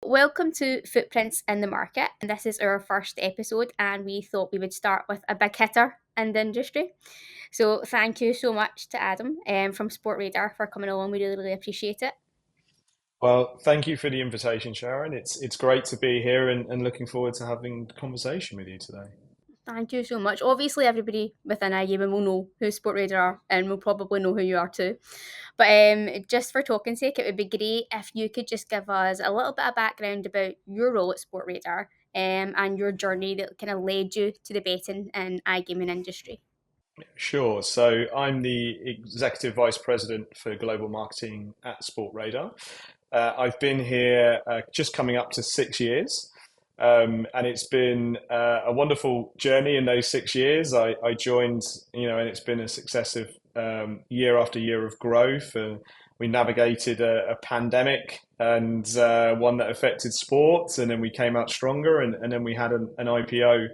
Welcome to Footprints in the Market, and this is our first episode, and we thought we would start with a big hitter in the industry. So, thank you so much to Adam from Sportradar for coming along. We really appreciate it. Well, thank you for the invitation, Sharon. It's great to be here and looking forward to having a conversation with you today. Thank you so much. Obviously, everybody within iGaming will know who Sportradar are and will probably know who you are too. But just for talking sake, it would be great if you could just give us a little bit of background about your role at Sportradar and your journey that kind of led you to the betting and iGaming industry. Sure. So I'm the Executive Vice President for Global Marketing at Sportradar. I've been here just coming up to 6 years. And it's been a wonderful journey in those 6 years. I joined, and it's been a successive year after year of growth. We navigated a pandemic and one that affected sports, and then we came out stronger, and then we had an IPO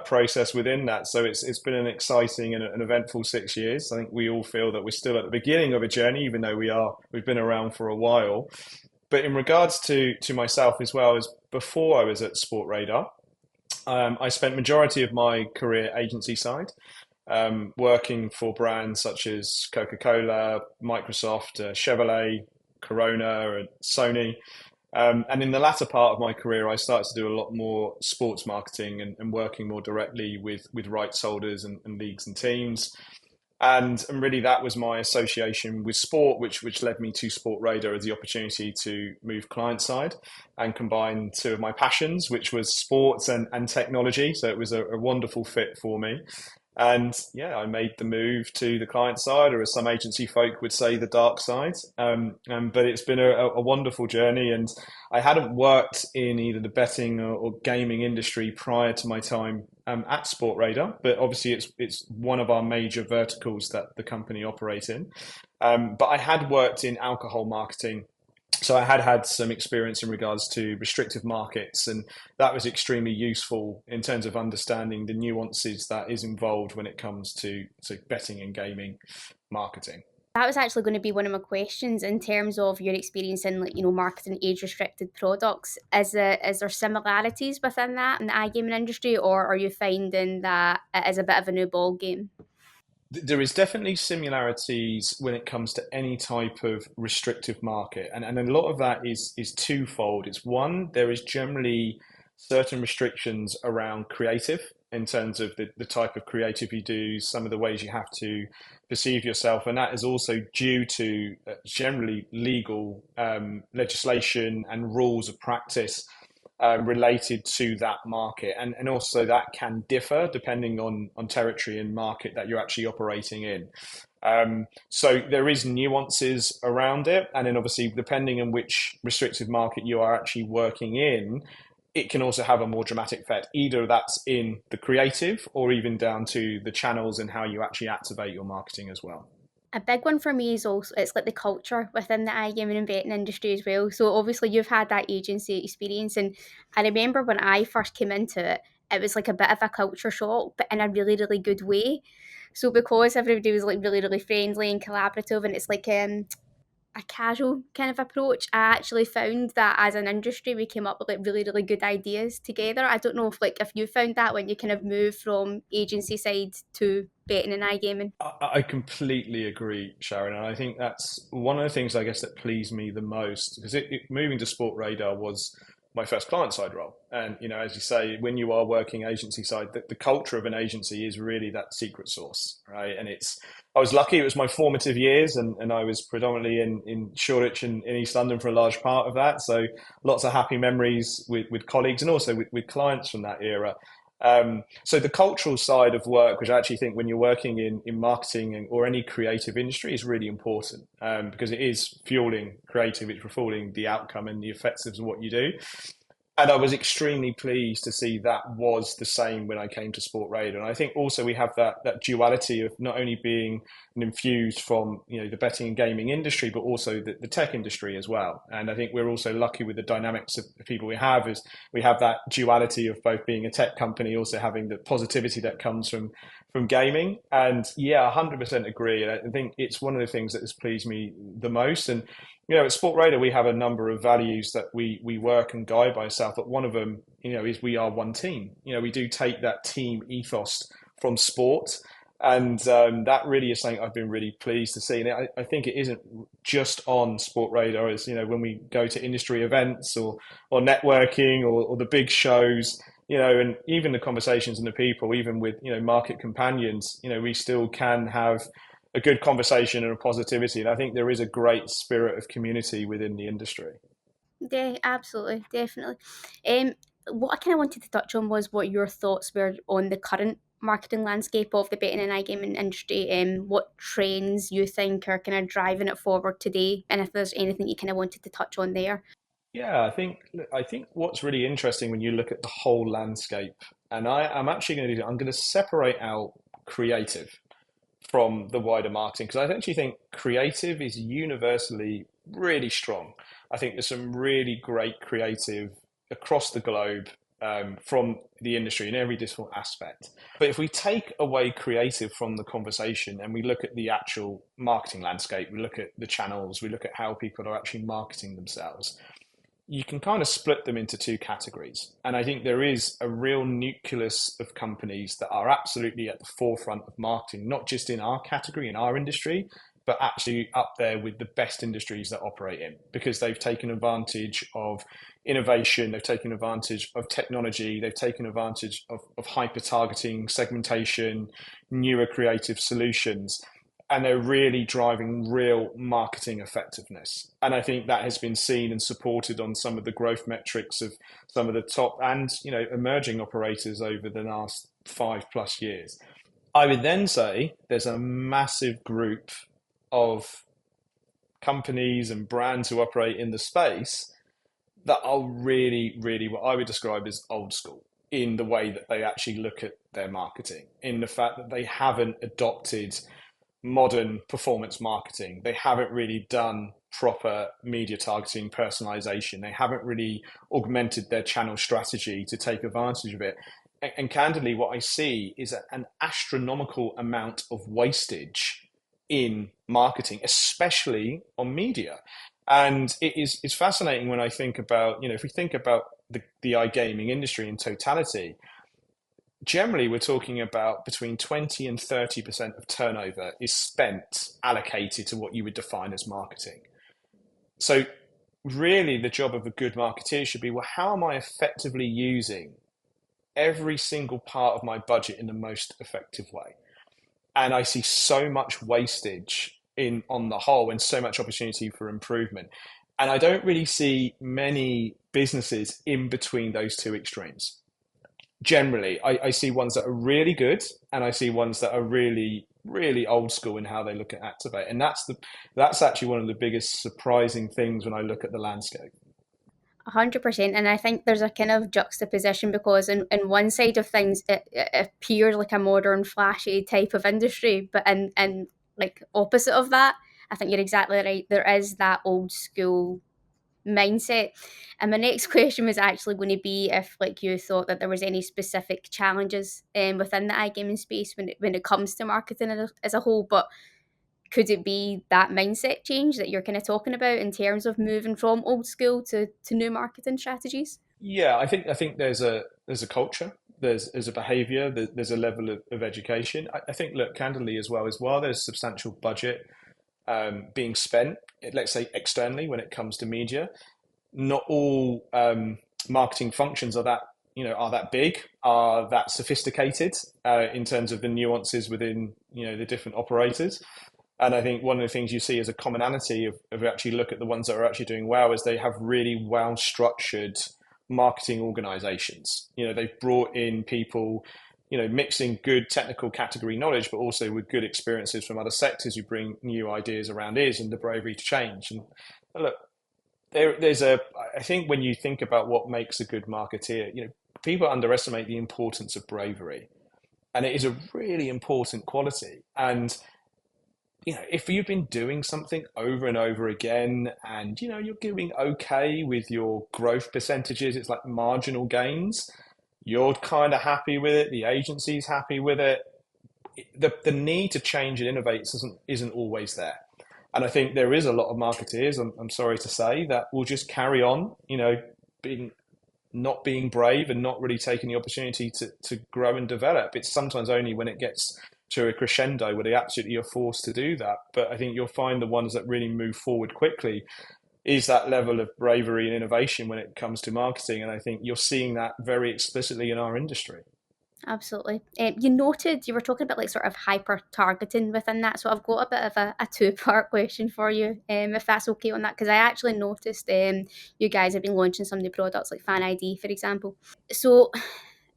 process within that. So it's been an exciting and an eventful 6 years. I think we all feel that we're still at the beginning of a journey, even though we've been around for a while. But in regards to myself as well, as before I was at Sportradar, I spent majority of my career agency side, working for brands such as Coca-Cola, Microsoft, Chevrolet, Corona, and Sony. And in the latter part of my career, I started to do a lot more sports marketing and working more directly with rights holders and leagues and teams. And really that was my association with sport, which led me to Sportradar as the opportunity to move client side and combine two of my passions, which was sports and technology. So it was a wonderful fit for me. And yeah, I made the move to the client side, or as some agency folk would say, the dark side. But it's been a wonderful journey, and I hadn't worked in either the betting or gaming industry prior to my time at Sportradar. But obviously, it's one of our major verticals that the company operates in. But I had worked in alcohol marketing, so I had some experience in regards to restrictive markets, and that was extremely useful in terms of understanding the nuances that is involved when it comes to betting and gaming marketing. That was actually going to be one of my questions in terms of your experience in, marketing age restricted products. Is there similarities within that in the iGaming industry, or are you finding that it is a bit of a new ball game? There is definitely similarities when it comes to any type of restrictive market, and a lot of that is twofold. It's one, there is generally certain restrictions around creative in terms of the type of creative you do, some of the ways you have to perceive yourself, and that is also due to generally legal legislation and rules of practice related to that market. And also that can differ depending on territory and market that you're actually operating in. So there is nuances around it. And then obviously, depending on which restrictive market you are actually working in, it can also have a more dramatic effect. Either that's in the creative or even down to the channels and how you actually activate your marketing as well. A big one for me is also it's like the culture within the iGaming and betting industry as well. So obviously you've had that agency experience, and I remember when I first came into it, it was like a bit of a culture shock, but in a really good way. So because everybody was like really friendly and collaborative, and it's like a casual kind of approach, I actually found that as an industry we came up with like really good ideas together. I don't know if you found that when you kind of moved from agency side to betting and iGaming. I completely agree, Sharon, and I think that's one of the things I guess that pleased me the most because moving to Sportradar was my first client side role, and as you say, when you are working agency side, the culture of an agency is really that secret sauce, right? And I was lucky; it was my formative years, and I was predominantly in Shoreditch and in East London for a large part of that. So lots of happy memories with colleagues and also with clients from that era. So the cultural side of work, which I actually think when you're working in marketing or any creative industry is really important because it is fueling creative, it's fueling the outcome and the effects of what you do. And I was extremely pleased to see that was the same when I came to Sportradar. And I think also we have that duality of not only being infused from the betting and gaming industry, but also the tech industry as well. And I think we're also lucky with the dynamics of the people we have is we have that duality of both being a tech company, also having the positivity that comes from gaming. And yeah, 100% agree. And I think it's one of the things that has pleased me the most. And at Sportradar, we have a number of values that we work and guide by ourselves. But one of them, is we are one team. We do take that team ethos from sport. And that really is something I've been really pleased to see. And I think it isn't just on Sportradar. As when we go to industry events or networking or the big shows, and even the conversations and the people, even with market companions, we still can have a good conversation and a positivity. And I think there is a great spirit of community within the industry. Yeah, absolutely, definitely. Um, what I kind of wanted to touch on was what your thoughts were on the current marketing landscape of the betting and iGaming industry, and what trends you think are kind of driving it forward today, and if there's anything you kind of wanted to touch on there. Yeah, I think what's really interesting when you look at the whole landscape, and I'm actually going to do, I'm going to separate out creative from the wider marketing because I actually think creative is universally really strong. I think there's some really great creative across the globe from the industry in every different aspect. But if we take away creative from the conversation and we look at the actual marketing landscape, we look at the channels, we look at how people are actually marketing themselves, you can kind of split them into two categories. And I think there is a real nucleus of companies that are absolutely at the forefront of marketing, not just in our category, in our industry, but actually up there with the best industries that operate in, because they've taken advantage of innovation, they've taken advantage of technology, they've taken advantage of hyper targeting, segmentation, newer creative solutions, and they're really driving real marketing effectiveness. And I think that has been seen and supported on some of the growth metrics of some of the top and emerging operators over the last 5+ years. I would then say there's a massive group of companies and brands who operate in the space that are really, really what I would describe as old school in the way that they actually look at their marketing, in the fact that they haven't adopted modern performance marketing. They haven't really done proper media targeting, personalization. They haven't really augmented their channel strategy to take advantage of it. And candidly, what I see is an astronomical amount of wastage in marketing, especially on media. And it's fascinating when I think about, if we think about the iGaming industry in totality, generally we're talking about between 20 and 30% of turnover is spent allocated to what you would define as marketing. So really the job of a good marketeer should be, well, how am I effectively using every single part of my budget in the most effective way? And I see so much wastage in on the whole and so much opportunity for improvement. And I don't really see many businesses in between those two extremes. Generally, I see ones that are really good and I see ones that are really, really old school in how they look at Activate. And that's actually one of the biggest surprising things when I look at the landscape. 100%. And I think there's a kind of juxtaposition because in one side of things, it appears like a modern, flashy type of industry, but in like opposite of that, I think you're exactly right. There is that old school mindset. And my next question was actually going to be if like you thought that there was any specific challenges within the iGaming space when it comes to marketing as a whole, but could it be that mindset change that you're kind of talking about in terms of moving from old school to new marketing strategies? Yeah, I think there's a culture, there's a behavior, there's a level of education. I think, look, candidly as well, as while there's substantial budget being spent, let's say externally when it comes to media, not all marketing functions are that big, are that sophisticated in terms of the nuances within the different operators. And I think one of the things you see as a commonality of actually look at the ones that are actually doing well is they have really well structured marketing organizations. They've brought in people, mixing good technical category knowledge, but also with good experiences from other sectors who bring new ideas around ears and the bravery to change. And look, I think when you think about what makes a good marketeer, people underestimate the importance of bravery, and it is a really important quality. And if you've been doing something over and over again and you're doing okay with your growth percentages, it's like marginal gains, you're kind of happy with it, the agency's happy with it, the need to change and innovate isn't always there. And I think there is a lot of marketeers, I'm sorry to say, that will just carry on, being not being brave and not really taking the opportunity to grow and develop. It's sometimes only when it gets to a crescendo where they absolutely are forced to do that. But I think you'll find the ones that really move forward quickly is that level of bravery and innovation when it comes to marketing. And I think you're seeing that very explicitly in our industry. Absolutely. You noted you were talking about like sort of hyper targeting within that. So I've got a bit of a two-part question for you, if that's okay on that, because I actually noticed you guys have been launching some new products like Fan ID, for example. So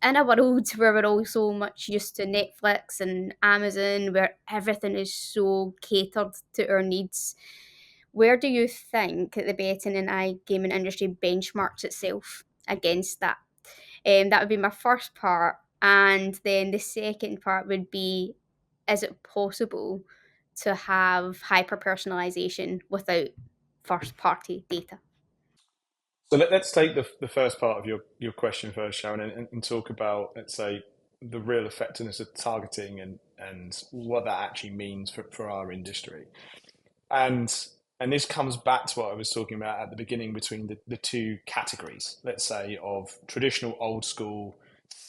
in a world where we're all so much used to Netflix and Amazon, where everything is so catered to our needs, where do you think that the betting and iGaming industry benchmarks itself against that? That would be my first part. And then the second part would be, is it possible to have hyper personalization without first party data? So let's take the first part of your question first, Sharon, and talk about, let's say, the real effectiveness of targeting and what that actually means for our industry. And and this comes back to what I was talking about at the beginning between the two categories, let's say, of traditional old school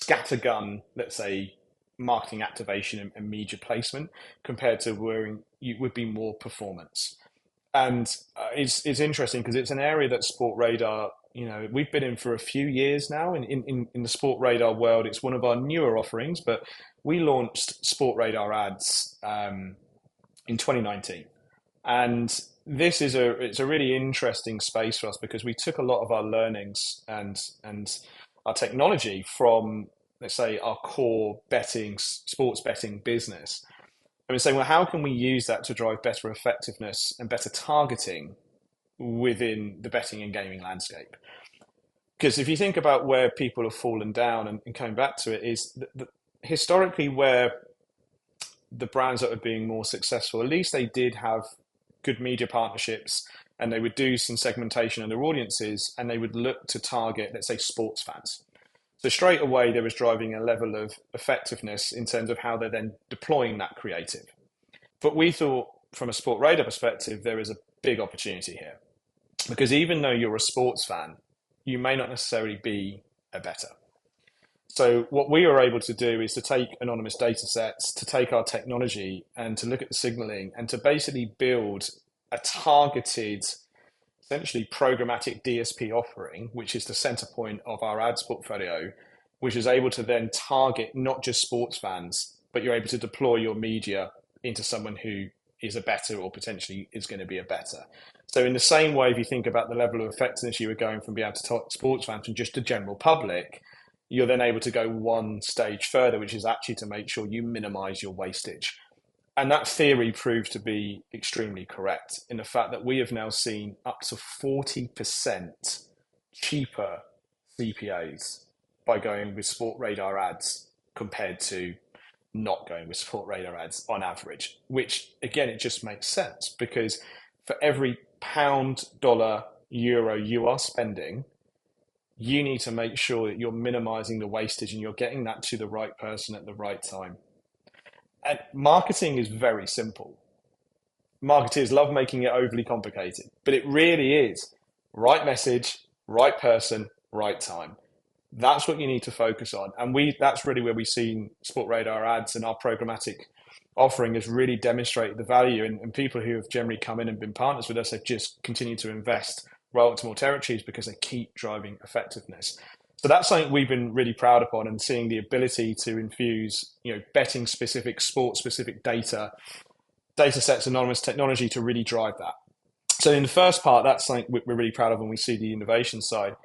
scattergun, let's say, marketing activation and media placement compared to where you would be more performance. And it's interesting because it's an area that Sportradar, we've been in for a few years now in the Sportradar world. It's one of our newer offerings, but we launched Sportradar ads in 2019. And this is it's a really interesting space for us because we took a lot of our learnings and our technology from, let's say, our core sports betting business. And we're saying, well, how can we use that to drive better effectiveness and better targeting within the betting and gaming landscape? Because if you think about where people have fallen down and coming back to it, is historically where the brands that are being more successful, at least they did have good media partnerships and they would do some segmentation of their audiences and they would look to target, let's say, sports fans. So straight away, there was driving a level of effectiveness in terms of how they're then deploying that creative. But we thought from a Sportradar perspective, there is a big opportunity here because even though you're a sports fan, you may not necessarily be a bettor. So what we were able to do is to take anonymous data sets, to take our technology and to look at the signaling and to basically build a targeted, essentially programmatic DSP offering, which is the center point of our ads portfolio, which is able to then target not just sports fans, but you're able to deploy your media into someone who is a bettor or potentially is going to be a bettor. So in the same way, if you think about the level of effectiveness you were going from being able to talk sports fans and just the general public, you're then able to go one stage further, which is actually to make sure you minimize your wastage. And that theory proved to be extremely correct in the fact that we have now seen up to 40% cheaper CPAs by going with Sportradar ads compared to not going with Sportradar ads on average, which again, it just makes sense because for every pound, dollar, euro you are spending, you need to make sure that you're minimizing the wastage and you're getting that to the right person at the right time. And marketing is very simple. Marketers love making it overly complicated, but it really is right message, right person, right time. That's what you need to focus on. And that's really where we've seen Sportradar ads and our programmatic offering has really demonstrated the value. And people who have generally come in and been partners with us have just continued to invest, roll out to more territories because they keep driving effectiveness. So that's something we've been really proud upon and seeing the ability to infuse, betting specific, sport specific data sets, anonymous technology to really drive that. So in the first part, that's something we're really proud of when we see the innovation side.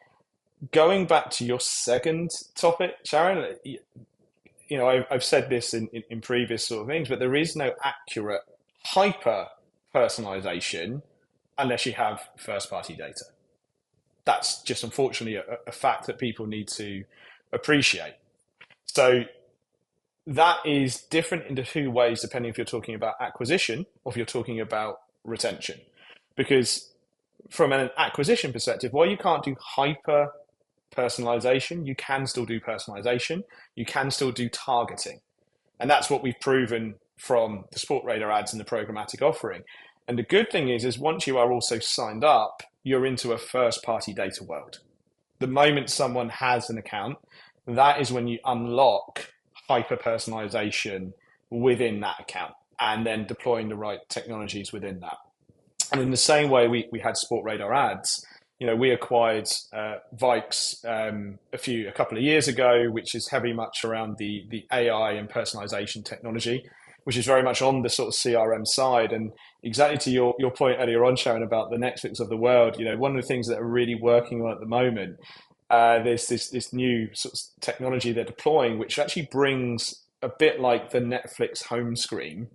Going back to your second topic, Sharon, I've said this in previous sort of things, but there is no accurate hyper personalization unless you have first party data. That's just unfortunately a fact that people need to appreciate. So that is different in two ways, depending if you're talking about acquisition or if you're talking about retention. Because from an acquisition perspective, while you can't do hyper personalization, you can still do personalization, you can still do targeting. And that's what we've proven from the Sportradar ads and the programmatic offering. And the good thing is once you are also signed up, you're into a first party data world. The moment someone has an account, that is when you unlock hyper personalization within that account and then deploying the right technologies within that. And in the same way we had Sportradar ads, we acquired Vikes a couple of years ago, which is heavy much around the AI and personalization technology, which is very much on the sort of CRM side. And exactly to your point earlier on, Sharon, about the Netflix of the world, one of the things that are really working on at the moment, there's this new sort of technology they're deploying, which actually brings a bit like the Netflix home screen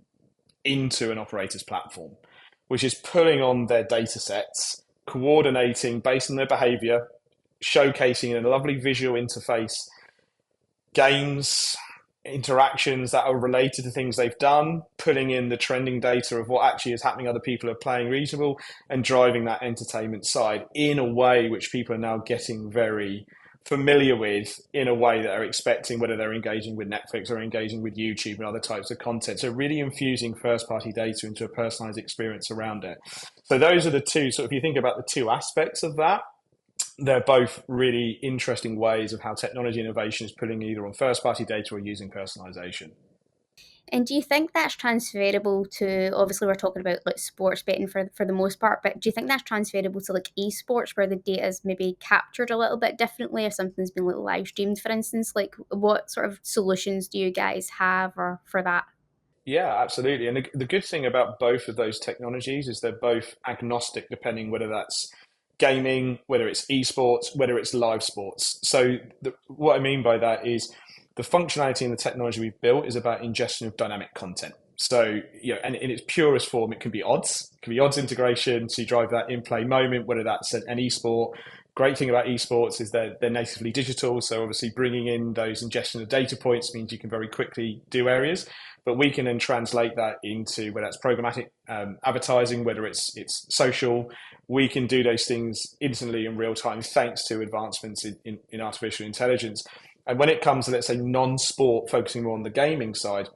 into an operator's platform, which is pulling on their data sets, coordinating based on their behavior, showcasing in a lovely visual interface games, interactions that are related to things they've done, putting in the trending data of what actually is happening, other people are playing reasonable, and driving that entertainment side in a way which people are now getting very familiar with, in a way that are expecting, whether they're engaging with Netflix or engaging with YouTube and other types of content. So really infusing first party data into a personalized experience around it. So those are the two. So if you think about the two aspects of that, they're both really interesting ways of how technology innovation is putting either on first party data or using personalization. And do you think that's transferable to, obviously we're talking about like sports betting for the most part, but do you think that's transferable to like esports where the data is maybe captured a little bit differently if something's been like live streamed, for instance? Like what sort of solutions do you guys have or for that? Yeah, absolutely. And the good thing about both of those technologies is they're both agnostic, depending whether that's gaming, whether it's esports, whether it's live sports. So what I mean by that is the functionality and the technology we've built is about ingestion of dynamic content. So, and in its purest form, it can be odds. It can be odds integration to drive that in-play moment, whether that's an esport. Great thing about esports is they're natively digital. So obviously bringing in those ingestion of data points means you can very quickly do areas. But we can then translate that into whether that's programmatic advertising, whether it's social. We can do those things instantly in real time thanks to advancements in artificial intelligence. And when it comes to, let's say, non-sport, focusing more on the gaming side,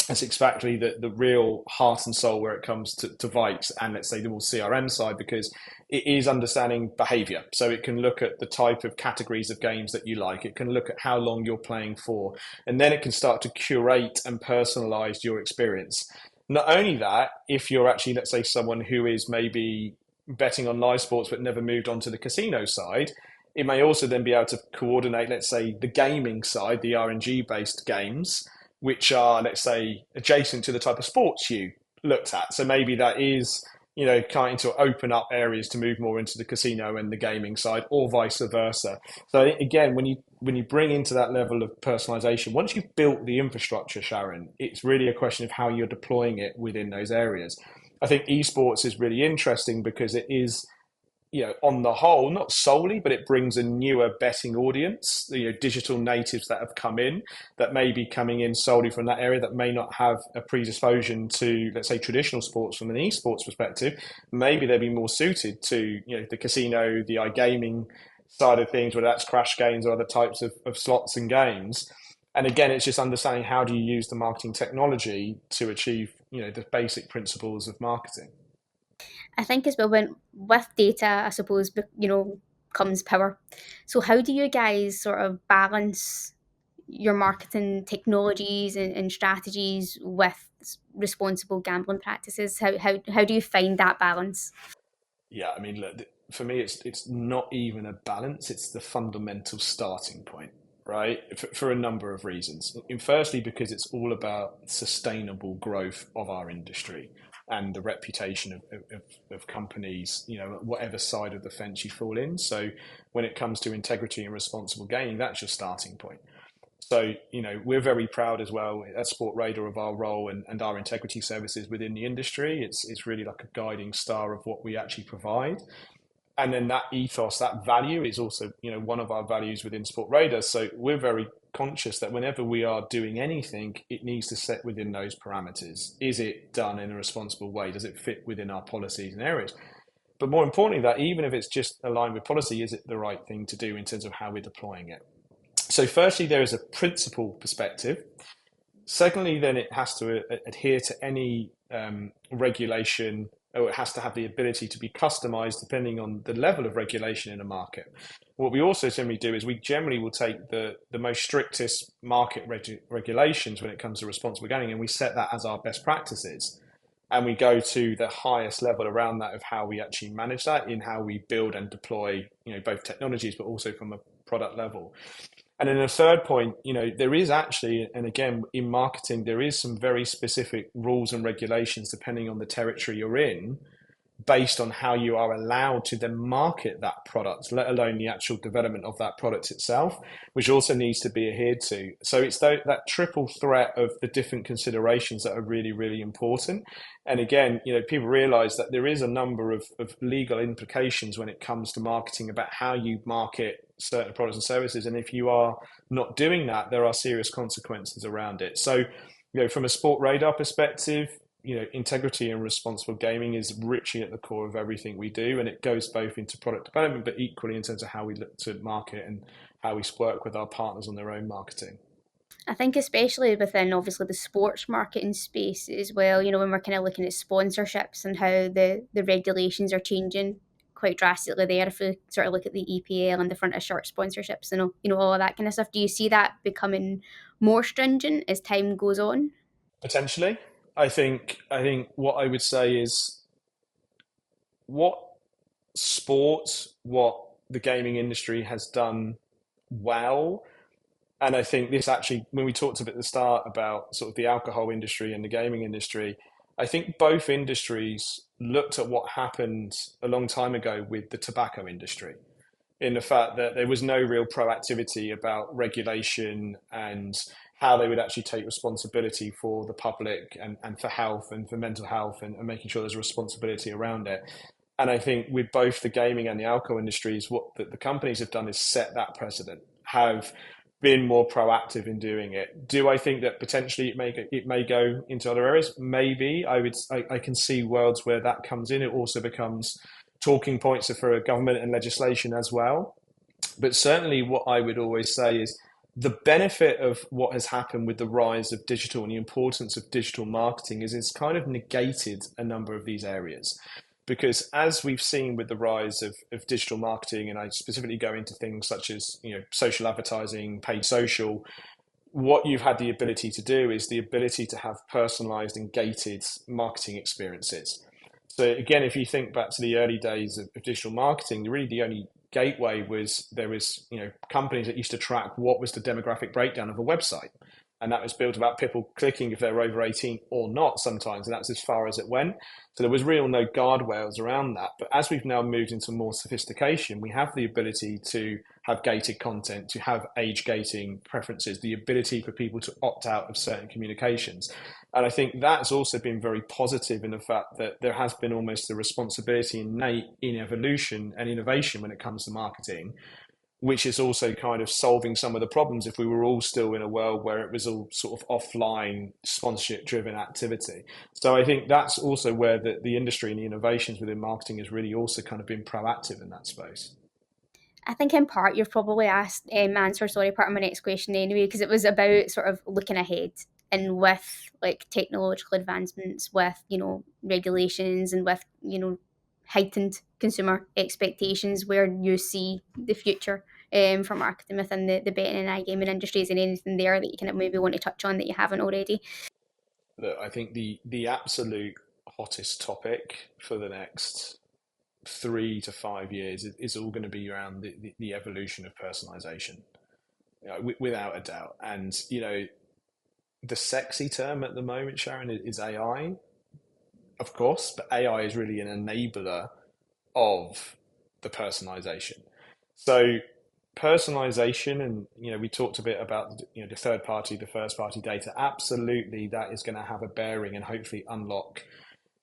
that's exactly the real heart and soul where it comes to Vikes and, let's say, the more CRM side, because it is understanding behavior. So it can look at the type of categories of games that you like. It can look at how long you're playing for. And then it can start to curate and personalize your experience. Not only that, if you're actually, let's say, someone who is maybe betting on live sports but never moved on to the casino side, it may also then be able to coordinate, let's say, the gaming side, the RNG based games, which are, let's say, adjacent to the type of sports you looked at. So maybe that is, trying to open up areas to move more into the casino and the gaming side, or vice versa. So again, when you bring into that level of personalization, once you've built the infrastructure, Sharon, it's really a question of how you're deploying it within those areas. I think esports is really interesting because it is, on the whole, not solely, but it brings a newer betting audience, digital natives that have come in that may be coming in solely from that area that may not have a predisposition to, let's say, traditional sports from an esports perspective. Maybe they'd be more suited to, the casino, the iGaming side of things, whether that's crash games or other types of slots and games. And again, it's just understanding how do you use the marketing technology to achieve, the basic principles of marketing. I think as well when with data, I suppose, comes power. So how do you guys sort of balance your marketing technologies and strategies with responsible gambling practices? How do you find that balance? Yeah, I mean, look, for me, it's not even a balance; it's the fundamental starting point, right? For a number of reasons. And firstly, because it's all about sustainable growth of our industry and the reputation of companies, whatever side of the fence you fall in. So, when it comes to integrity and responsible gaming, that's your starting point. So, we're very proud as well at Sportradar of our role and our integrity services within the industry. It's really like a guiding star of what we actually provide. And then that ethos, that value is also, one of our values within Sportradar. So we're very conscious that whenever we are doing anything, it needs to set within those parameters. Is it done in a responsible way? Does it fit within our policies and areas? But more importantly, that even if it's just aligned with policy, is it the right thing to do in terms of how we're deploying it? So firstly, there is a principle perspective. Secondly, then it has to adhere to any regulation, or it has to have the ability to be customized depending on the level of regulation in a market. What we also generally do is we generally will take the most strictest market regulations when it comes to responsible gaming, and we set that as our best practices. And we go to the highest level around that of how we actually manage that in how we build and deploy, both technologies, but also from a product level. And then a third point, there is actually, and again, in marketing, there is some very specific rules and regulations depending on the territory you're in, based on how you are allowed to then market that product, let alone the actual development of that product itself, which also needs to be adhered to. So it's that triple threat of the different considerations that are really, really important. And again, people realize that there is a number of legal implications when it comes to marketing about how you market certain products and services. And if you are not doing that, there are serious consequences around it. So, from a Sportradar perspective, integrity and responsible gaming is richly at the core of everything we do, and it goes both into product development, but equally in terms of how we look to market and how we work with our partners on their own marketing. I think especially within obviously the sports marketing space as well, when we're kind of looking at sponsorships and how the regulations are changing quite drastically there. If we sort of look at the EPL and the front of shirt sponsorships and all of that kind of stuff, do you see that becoming more stringent as time goes on? Potentially, I think what I would say is what what the gaming industry has done well. And I think this actually, when we talked at the start about sort of the alcohol industry and the gaming industry, I think both industries looked at what happened a long time ago with the tobacco industry, in the fact that there was no real proactivity about regulation and how they would actually take responsibility for the public and for health and for mental health, and making sure there's a responsibility around it. And I think with both the gaming and the alcohol industries, what the companies have done is set that precedent, have been more proactive in doing it. Do I think that potentially it may go into other areas? Maybe. I can see worlds where that comes in. It also becomes talking points for a government and legislation as well. But certainly, what I would always say is the benefit of what has happened with the rise of digital and the importance of digital marketing is it's kind of negated a number of these areas. Because as we've seen with the rise of digital marketing, and I specifically go into things such as social advertising, paid social, what you've had the ability to do is the ability to have personalized and gated marketing experiences. So again, if you think back to the early days of digital marketing, really the only gateway was there was companies that used to track what was the demographic breakdown of a website, and that was built about people clicking if they were over 18 or not sometimes, and that's as far as it went. So there was real no guardrails around that. But as we've now moved into more sophistication, we have the ability to have gated content, to have age gating preferences, the ability for people to opt out of certain communications. And I think that's also been very positive in the fact that there has been almost a responsibility innate in evolution and innovation when it comes to marketing, which is also kind of solving some of the problems if we were all still in a world where it was all sort of offline sponsorship driven activity. So I think that's also where the industry and the innovations within marketing has really also kind of been proactive in that space. I think in part you've probably answered, sorry, part of my next question anyway, because it was about sort of looking ahead and with like technological advancements, with regulations, and with heightened consumer expectations, where you see the future for marketing within the betting and iGaming industries, and anything there that you kind of maybe want to touch on that you haven't already. Look, I think the absolute hottest topic for the next 3 to 5 years is all going to be around the evolution of personalization, without a doubt. And the sexy term at the moment, Sharon, is AI, of course, but AI is really an enabler of the personalization. So personalization, and we talked a bit about the third party, the first party data. Absolutely, that is going to have a bearing and hopefully unlock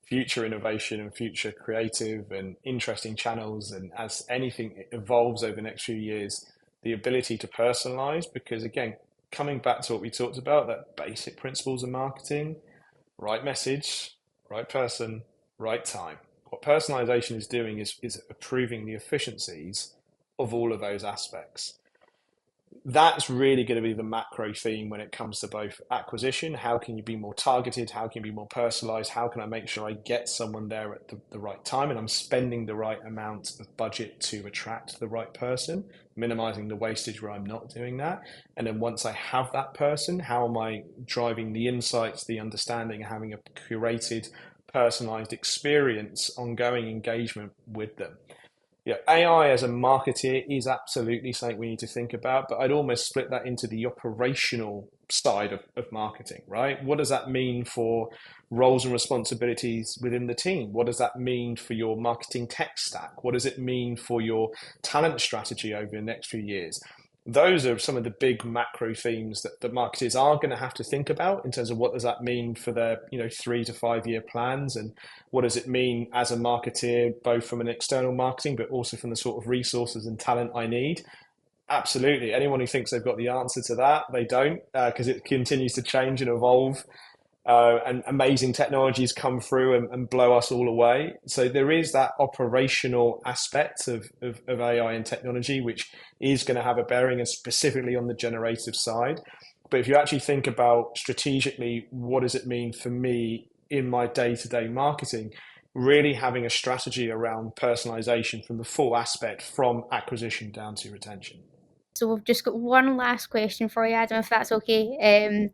future innovation and future creative and interesting channels. And as anything evolves over the next few years, the ability to personalize, because again, coming back to what we talked about, that basic principles of marketing: right message, right person, right time. What personalization is doing is improving the efficiencies of all of those aspects. that's really going to be the macro theme when it comes to both acquisition. How can you be more targeted? How can you be more personalized? How can I make sure I get someone there at the right time and I'm spending the right amount of budget to attract the right person, minimizing the wastage where I'm not doing that? And then once I have that person, how am I driving the insights, the understanding, having a curated, personalized experience, ongoing engagement with them? Yeah, AI as a marketer is absolutely something we need to think about, but I'd almost split that into the operational side of marketing, right? What does that mean for roles and responsibilities within the team? What does that mean for your marketing tech stack? What does it mean for your talent strategy over the next few years? Those are some of the big macro themes that marketers are going to have to think about in terms of what does that mean for their 3 to 5 year plans, and what does it mean as a marketeer, both from an external marketing but also from the sort of resources and talent I need. Absolutely, anyone who thinks they've got the answer to that, they don't, because it continues to change and evolve, and amazing technologies come through and blow us all away. So there is that operational aspect of AI and technology, which is going to have a bearing, and specifically on the generative side. But if you actually think about strategically, what does it mean for me in my day-to-day marketing? Really having a strategy around personalization from the full aspect, from acquisition down to retention. So we've just got one last question for you, Adam, if that's okay.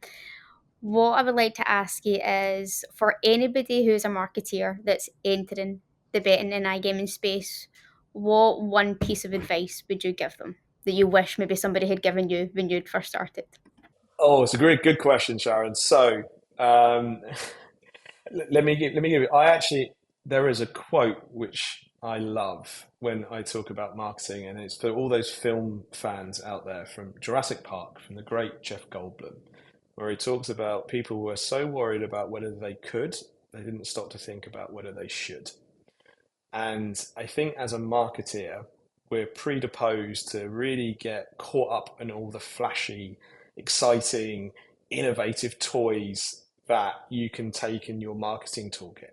What I would like to ask you is, for anybody who's a marketeer that's entering the betting and iGaming space, what one piece of advice would you give them that you wish maybe somebody had given you when you'd first started? Oh, it's a great, good question, Sharon. So, um, let me give you. I actually, there is a quote which I love when I talk about marketing, and it's for all those film fans out there, from Jurassic Park, from the great Jeff Goldblum, where he talks about people who were so worried about whether they could, they didn't stop to think about whether they should. And I think as a marketeer, we're predisposed to really get caught up in all the flashy, exciting, innovative toys that you can take in your marketing toolkit.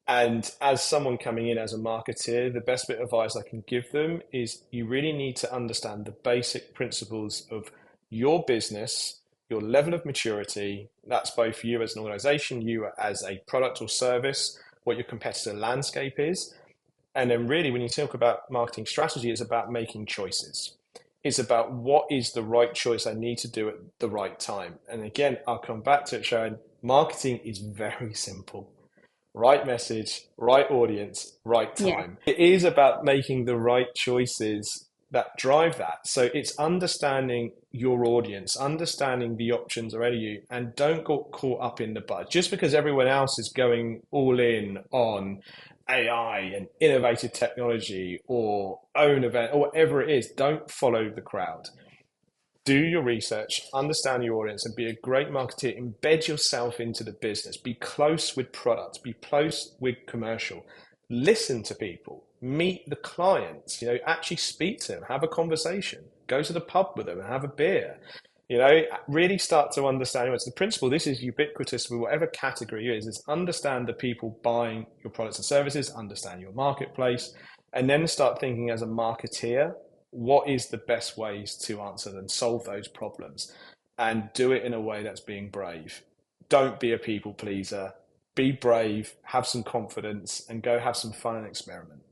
And as someone coming in as a marketeer, the best bit of advice I can give them is you really need to understand the basic principles of your business, your level of maturity. That's both you as an organization, you as a product or service, what your competitor landscape is. And then, really, when you talk about marketing strategy, it's about making choices. It's about what is the right choice I need to do at the right time. And again, I'll come back to it, Sharon. Marketing is very simple: right message, right audience, right Yeah. time. It is about making the right choices that drive that. So it's understanding your audience, understanding the options ahead of you, and don't get caught up in the buzz. Just because everyone else is going all in on AI and innovative technology or own event or whatever it is, don't follow the crowd. Do your research, understand your audience, and be a great marketer. Embed yourself into the business. Be close with products. Be close with commercial. Listen to people. Meet the clients. Actually speak to them. Have a conversation. Go to the pub with them and have a beer. Really start to understand what's the principle. This is ubiquitous with whatever category it is understand the people buying your products and services, understand your marketplace, and then start thinking as a marketeer, what is the best ways to answer them, solve those problems, and do it in a way that's being brave. Don't be a people pleaser. Be brave, have some confidence, and go have some fun and experiment.